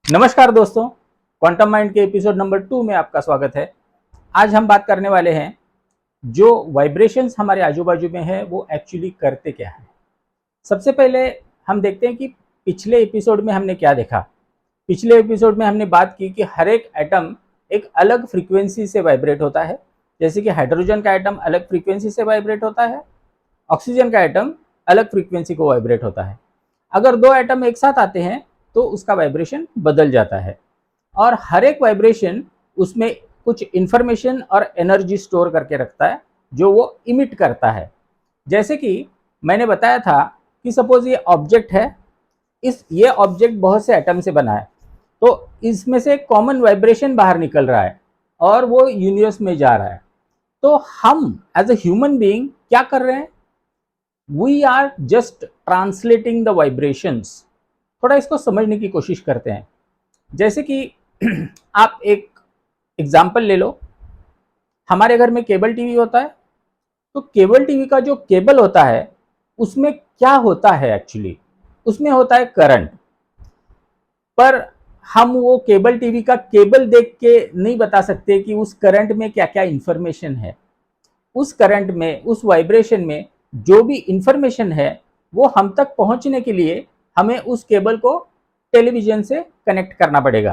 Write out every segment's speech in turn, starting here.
नमस्कार दोस्तों, quantum mind के एपिसोड नंबर 2 में आपका स्वागत है। आज हम बात करने वाले हैं जो वाइब्रेशंस हमारे आजू बाजू में है वो एक्चुअली करते क्या है। सबसे पहले हम देखते हैं कि पिछले एपिसोड में हमने क्या देखा। पिछले एपिसोड में हमने बात की कि हर एक एटम एक अलग फ्रीक्वेंसी से वाइब्रेट होता है। जैसे कि हाइड्रोजन का एटम अलग फ्रीक्वेंसी से वाइब्रेट होता है, ऑक्सीजन का एटम अलग फ्रीक्वेंसी को वाइब्रेट होता है। अगर दो एटम एक साथ आते हैं तो उसका वाइब्रेशन बदल जाता है और हर एक वाइब्रेशन उसमें कुछ इंफॉर्मेशन और एनर्जी स्टोर करके रखता है जो वो इमिट करता है। जैसे कि मैंने बताया था कि सपोज ये ऑब्जेक्ट है, ये ऑब्जेक्ट बहुत से एटम से बना है, तो इसमें से कॉमन वाइब्रेशन बाहर निकल रहा है और वो यूनिवर्स में जा रहा है। तो हम एज अ ह्यूमन बीइंग क्या कर रहे हैं? We are just translating the vibrations. थोड़ा इसको समझने की कोशिश करते हैं। जैसे कि आप एक एग्जाम्पल ले लो, हमारे घर में केबल टीवी होता है, तो केबल टीवी का जो केबल होता है उसमें क्या होता है एक्चुअली? उसमें होता है करंट। पर हम वो केबल टीवी का केबल देख के नहीं बता सकते कि उस करंट में क्या क्या इंफॉर्मेशन है। उस करंट में, उस वाइब्रेशन में जो भी इंफॉर्मेशन है वो हम तक पहुंचने के लिए हमें उस केबल को टेलीविजन से कनेक्ट करना पड़ेगा।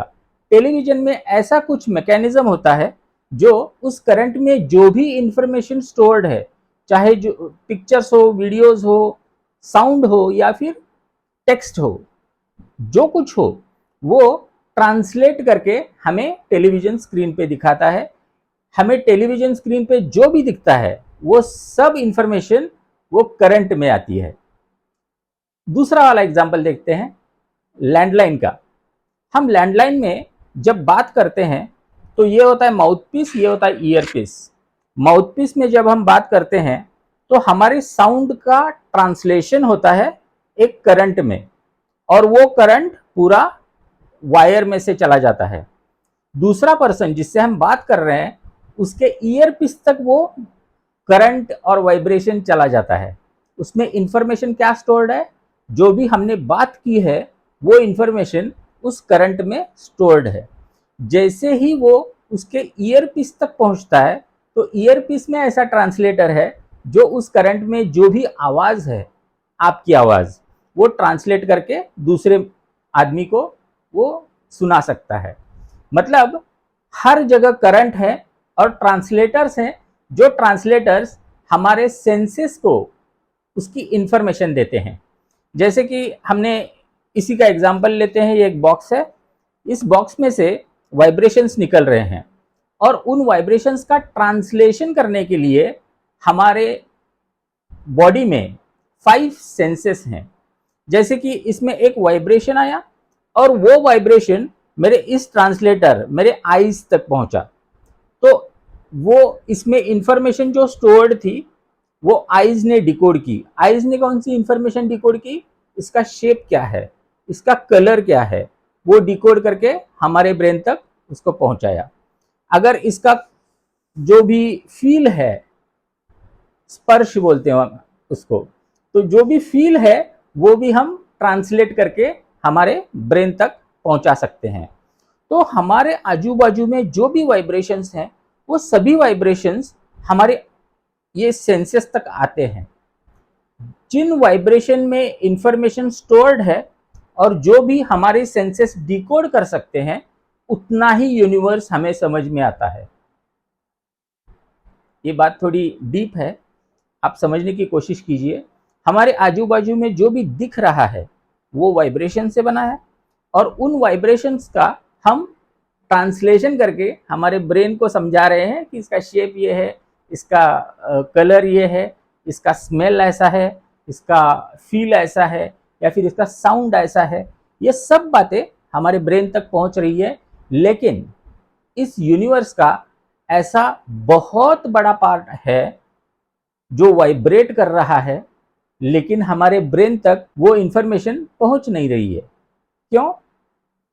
टेलीविजन में ऐसा कुछ मैकेनिज्म होता है जो उस करंट में जो भी इंफॉर्मेशन स्टोर्ड है, चाहे जो पिक्चर्स हो, वीडियोस हो, साउंड हो या फिर टेक्स्ट हो, जो कुछ हो वो ट्रांसलेट करके हमें टेलीविजन स्क्रीन पे दिखाता है। हमें टेलीविजन स्क्रीन पे जो भी दिखता है वो सब इंफॉर्मेशन वो करंट में आती है। दूसरा वाला एग्जांपल देखते हैं लैंडलाइन का। हम लैंडलाइन में जब बात करते हैं तो ये होता है माउथपीस, ये होता है ईयरपीस। माउथपीस में जब हम बात करते हैं तो हमारे साउंड का ट्रांसलेशन होता है एक करंट में और वो करंट पूरा वायर में से चला जाता है। दूसरा पर्सन जिससे हम बात कर रहे हैं उसके ईयरपीस तक वो करंट और वाइब्रेशन चला जाता है। उसमें इंफॉर्मेशन क्या स्टोर्ड है? जो भी हमने बात की है वो इंफॉर्मेशन उस करंट में स्टोर्ड है। जैसे ही वो उसके ईयरपीस तक पहुंचता है तो ईयरपीस में ऐसा ट्रांसलेटर है जो उस करंट में जो भी आवाज है, आपकी आवाज, वो ट्रांसलेट करके दूसरे आदमी को वो सुना सकता है। मतलब हर जगह करंट है और ट्रांसलेटर्स हैं, जो ट्रांसलेटर्स हमारे सेंसेस को उसकी इंफॉर्मेशन देते हैं। जैसे कि हमने इसी का एग्जांपल लेते हैं, ये एक बॉक्स है, इस बॉक्स में से वाइब्रेशंस निकल रहे हैं और उन वाइब्रेशंस का ट्रांसलेशन करने के लिए हमारे बॉडी में 5 सेंसेस हैं। जैसे कि इसमें एक वाइब्रेशन आया और वो वाइब्रेशन मेरे इस ट्रांसलेटर, मेरे आईज तक पहुंचा, तो वो इसमें इंफॉर्मेशन जो स्टोर्ड थी वो आईज ने डिकोड की। आईज ने कौन सी इंफॉर्मेशन डिकोड की? इसका शेप क्या है, इसका कलर क्या है, वो डिकोड करके हमारे ब्रेन तक उसको पहुंचाया। अगर इसका जो भी फील है, स्पर्श बोलते हैं उसको, तो जो भी फील है वो भी हम ट्रांसलेट करके हमारे ब्रेन तक पहुंचा सकते हैं। तो हमारे आजू बाजू में जो भी वाइब्रेशंस हैं वो सभी वाइब्रेशंस हमारे ये सेंसेस तक आते हैं। जिन वाइब्रेशन में इंफॉर्मेशन स्टोर्ड है और जो भी हमारे सेंसेस डिकोड कर सकते हैं, उतना ही यूनिवर्स हमें समझ में आता है। ये बात थोड़ी डीप है, आप समझने की कोशिश कीजिए। हमारे आजू बाजू में जो भी दिख रहा है वो वाइब्रेशन से बना है और उन वाइब्रेशंस का हम ट्रांसलेशन करके हमारे ब्रेन को समझा रहे हैं कि इसका शेप ये है, इसका कलर ये है, इसका स्मेल ऐसा है, इसका फील ऐसा है या फिर इसका साउंड ऐसा है। ये सब बातें हमारे ब्रेन तक पहुंच रही है। लेकिन इस यूनिवर्स का ऐसा बहुत बड़ा पार्ट है जो वाइब्रेट कर रहा है, लेकिन हमारे ब्रेन तक वो इंफॉर्मेशन पहुंच नहीं रही है। क्यों?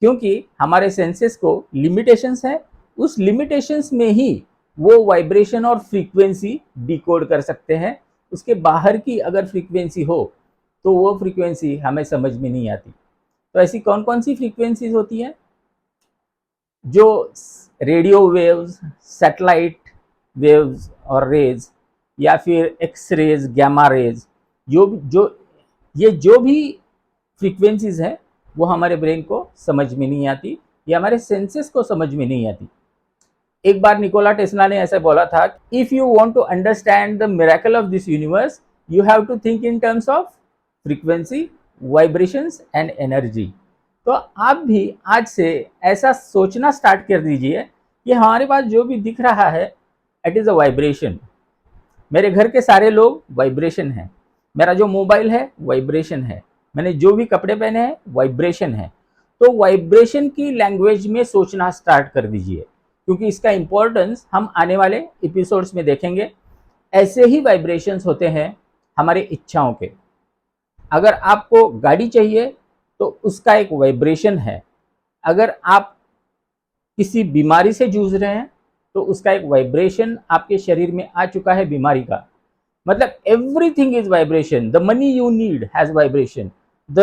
क्योंकि हमारे सेंसेस को लिमिटेशंस है। उस लिमिटेशंस में ही वो वाइब्रेशन और फ्रीक्वेंसी डिकोड कर सकते हैं। उसके बाहर की अगर फ्रीक्वेंसी हो तो वो फ्रीक्वेंसी हमें समझ में नहीं आती। तो ऐसी कौन कौन सी फ्रीक्वेंसीज होती हैं? जो रेडियो वेव्स, सैटेलाइट वेव्स और रेज, या फिर एक्स रेज, गैमा रेज, जो भी फ्रीक्वेंसीज है वो हमारे ब्रेन को समझ में नहीं आती, या हमारे सेंसेस को समझ में नहीं आती। एक बार निकोला टेस्ला ने ऐसा बोला था, if you want to understand the miracle of this universe, you have to think in terms of frequency, vibrations and energy. तो आप भी आज से ऐसा सोचना स्टार्ट कर दीजिए कि हमारे पास जो भी दिख रहा है इट इज़ अ वाइब्रेशन। मेरे घर के सारे लोग वाइब्रेशन है, मेरा जो मोबाइल है वाइब्रेशन है, मैंने जो भी कपड़े पहने हैं वाइब्रेशन है। तो वाइब्रेशन की लैंग्वेज में सोचना स्टार्ट कर दीजिए, क्योंकि इसका इम्पोर्टेंस हम आने वाले एपिसोड्स में देखेंगे। ऐसे ही वाइब्रेशंस होते हैं हमारे इच्छाओं के। अगर आपको गाड़ी चाहिए तो उसका एक वाइब्रेशन है। अगर आप किसी बीमारी से जूझ रहे हैं तो उसका एक वाइब्रेशन आपके शरीर में आ चुका है बीमारी का। मतलब everything is vibration. The money you need has vibration, the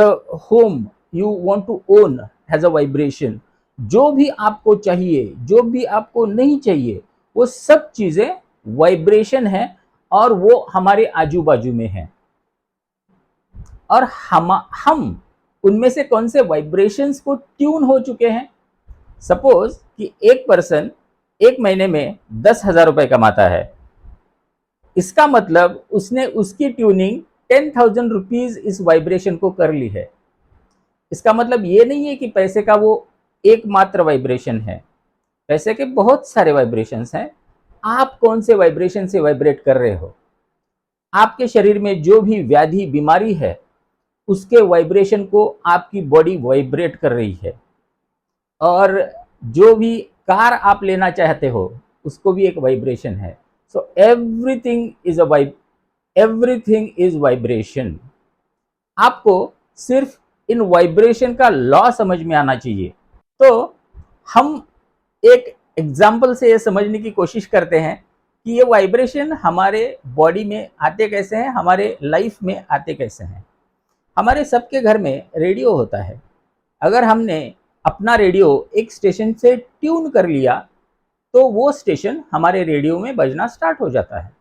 home you want to own has a vibration. जो भी आपको चाहिए, जो भी आपको नहीं चाहिए, वो सब चीजें वाइब्रेशन है, और वो हमारे आजू बाजू में है। और हम उनमें से कौन से वाइब्रेशंस को ट्यून हो चुके हैं। सपोज कि एक पर्सन एक महीने में 10,000 रुपए कमाता है, इसका मतलब उसने उसकी ट्यूनिंग 10,000 रुपीज इस वाइब्रेशन को कर ली है। इसका मतलब ये नहीं है कि पैसे का वो एकमात्र वाइब्रेशन है, पैसे के बहुत सारे वाइब्रेशंस हैं। आप कौन से वाइब्रेशन से वाइब्रेट कर रहे हो। आपके शरीर में जो भी व्याधि, बीमारी है, उसके वाइब्रेशन को आपकी बॉडी वाइब्रेट कर रही है। और जो भी कार आप लेना चाहते हो उसको भी एक वाइब्रेशन है। So everything is vibration. आपको सिर्फ इन वाइब्रेशन का लॉ समझ में आना चाहिए। तो हम एक एग्जाम्पल से ये समझने की कोशिश करते हैं कि ये वाइब्रेशन हमारे बॉडी में आते कैसे हैं, हमारे लाइफ में आते कैसे हैं। हमारे सबके घर में रेडियो होता है। अगर हमने अपना रेडियो एक स्टेशन से ट्यून कर लिया तो वो स्टेशन हमारे रेडियो में बजना स्टार्ट हो जाता है।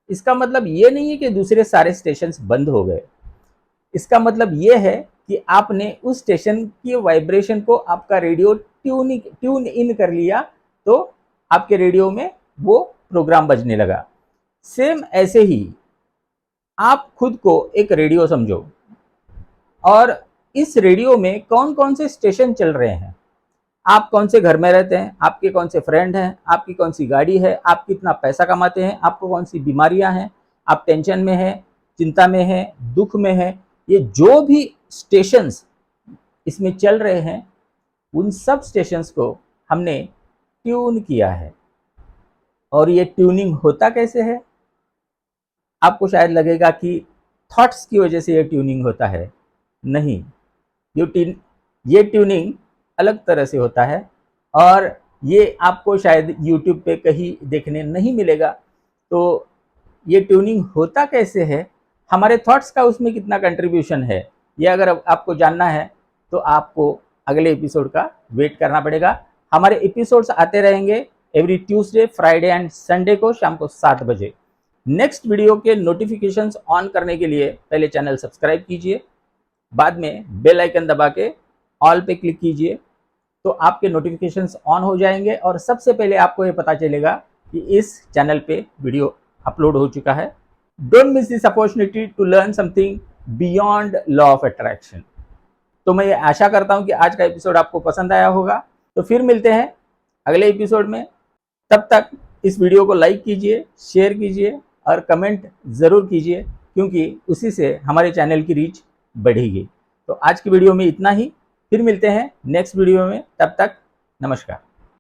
इसका मतलब ये नहीं है कि दूसरे सारे स्टेशंस बंद हो गए। इसका मतलब ये है कि आपने उस स्टेशन की वाइब्रेशन को आपका रेडियो ट्यून इन कर लिया, तो आपके रेडियो में वो प्रोग्राम बजने लगा। सेम ऐसे ही आप खुद को एक रेडियो समझो, और इस रेडियो में कौन कौन से स्टेशन चल रहे हैं। आप कौन से घर में रहते हैं, आपके कौन से फ्रेंड हैं, आपकी कौन सी गाड़ी है, आप कितना पैसा कमाते हैं, आपको कौन सी बीमारियां हैं, आप टेंशन में हैं, चिंता में हैं, दुख में हैं। ये जो भी स्टेशंस इसमें चल रहे हैं, उन सब स्टेशंस को हमने ट्यून किया है। और ये ट्यूनिंग होता कैसे है। आपको शायद लगेगा कि थॉट्स की वजह से ये ट्यूनिंग होता है। नहीं, ये ट्यूनिंग अलग तरह से होता है, और ये आपको शायद यूट्यूब पे कहीं देखने नहीं मिलेगा। तो ये ट्यूनिंग होता कैसे है, हमारे थॉट्स का उसमें कितना कंट्रीब्यूशन है, ये अगर आपको जानना है तो आपको अगले एपिसोड का वेट करना पड़ेगा। हमारे एपिसोड्स आते रहेंगे every Tuesday, Friday and Sunday को शाम को 7 बजे। नेक्स्ट वीडियो के नोटिफिकेशंस ऑन करने के लिए पहले चैनल सब्सक्राइब कीजिए, बाद में बेल आइकन दबा के ऑल पे क्लिक कीजिए, तो आपके नोटिफिकेशंस ऑन हो जाएंगे और सबसे पहले आपको ये पता चलेगा कि इस चैनल पे वीडियो अपलोड हो चुका है। Don't miss this opportunity to learn something beyond law of attraction. तो मैं ये आशा करता हूँ कि आज का एपिसोड आपको पसंद आया होगा। तो फिर मिलते हैं अगले एपिसोड में। तब तक इस वीडियो को लाइक कीजिए, शेयर कीजिए और कमेंट ज़रूर कीजिए, क्योंकि उसी से हमारे चैनल की रीच बढ़ेगी। तो आज की वीडियो में इतना ही, फिर मिलते हैं नेक्स्ट वीडियो में। तब तक नमस्कार।